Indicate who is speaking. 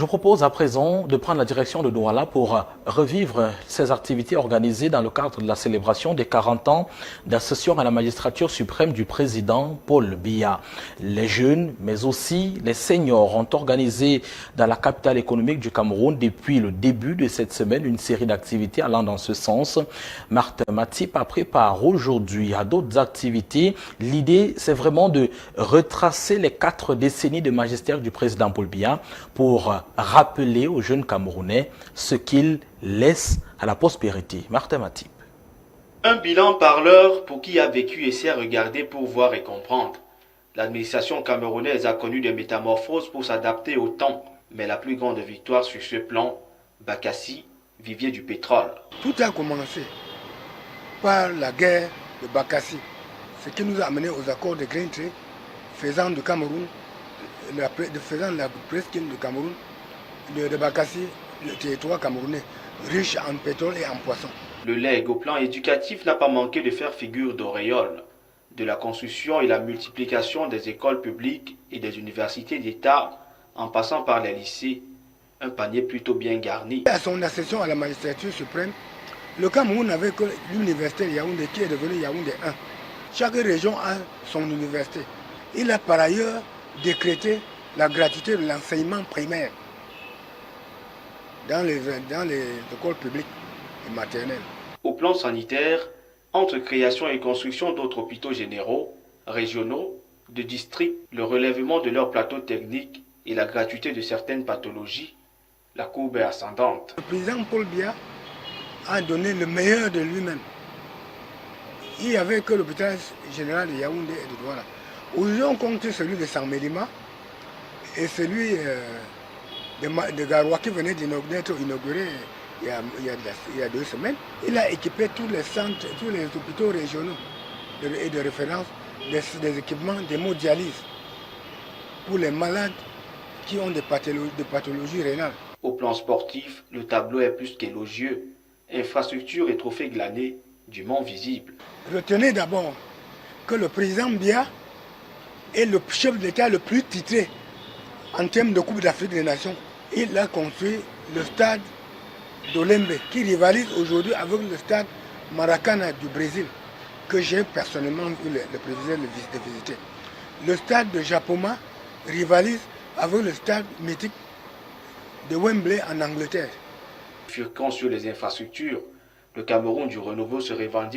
Speaker 1: vous propose à présent de prendre la direction de Douala pour revivre ces activités organisées dans le cadre de la célébration des 40 ans d'accession à la magistrature suprême du président Paul Biya. Les jeunes, mais aussi les seniors ont organisé dans la capitale économique du Cameroun depuis le début de cette semaine une série d'activités allant dans ce sens. Martin Matip a préparé aujourd'hui à d'autres activités. L'idée, c'est vraiment de retracer les 4 décennies de magistère du président Paul Biya pour rappeler aux jeunes Camerounais ce qu'il laisse à la postérité. Martin Matip.
Speaker 2: Un bilan parleur pour qui a vécu et sait regarder pour voir et comprendre. L'administration camerounaise a connu des métamorphoses pour s'adapter au temps, mais la plus grande victoire sur ce plan, Bakassi, vivier du pétrole.
Speaker 3: Tout a commencé par la guerre de Bakassi, ce qui nous a amené aux accords de Greentree, faisant du Cameroun, faisant la presqu'île du Cameroun, de Bakassi, le territoire camerounais, riche en pétrole et en poissons.
Speaker 2: Le legs au plan éducatif n'a pas manqué de faire figure d'auréole. De la construction et la multiplication des écoles publiques et des universités d'État, en passant par les lycées, un panier plutôt bien garni.
Speaker 3: À son accession à la magistrature suprême, le Cameroun n'avait que l'université de Yaoundé qui est devenue Yaoundé 1. Chaque région a son université. Il a par ailleurs décrété la gratuité de l'enseignement primaire dans les écoles publiques et maternelles.
Speaker 2: Au plan sanitaire, entre création et construction d'autres hôpitaux généraux, régionaux, de districts, le relèvement de leurs plateaux techniques et la gratuité de certaines pathologies, la courbe est ascendante.
Speaker 3: Le président Paul Biya a donné le meilleur de lui-même. Il n'y avait que l'hôpital général de Yaoundé et de Douala. Aujourd'hui, on compte celui de Saint-Mélima et celui de Garoua qui venait d'être inauguré il y a 2 semaines. Il a équipé tous les centres, tous les hôpitaux régionaux et de référence des équipements d'hémodialyse pour les malades qui ont des pathologies rénales.
Speaker 2: Au plan sportif, le tableau est plus qu'élogieux. Infrastructures et trophées glanés, du mont visible.
Speaker 3: Retenez d'abord que le président Biya est le chef d'État le plus titré en termes de Coupe d'Afrique des Nations. Il a construit le stade d'Olembe qui rivalise aujourd'hui avec le stade Maracana du Brésil que j'ai personnellement eu le plaisir de visiter. Le stade de Japoma rivalise avec le stade mythique de Wembley en Angleterre.
Speaker 2: Furquant sur les infrastructures, le Cameroun du renouveau se revendique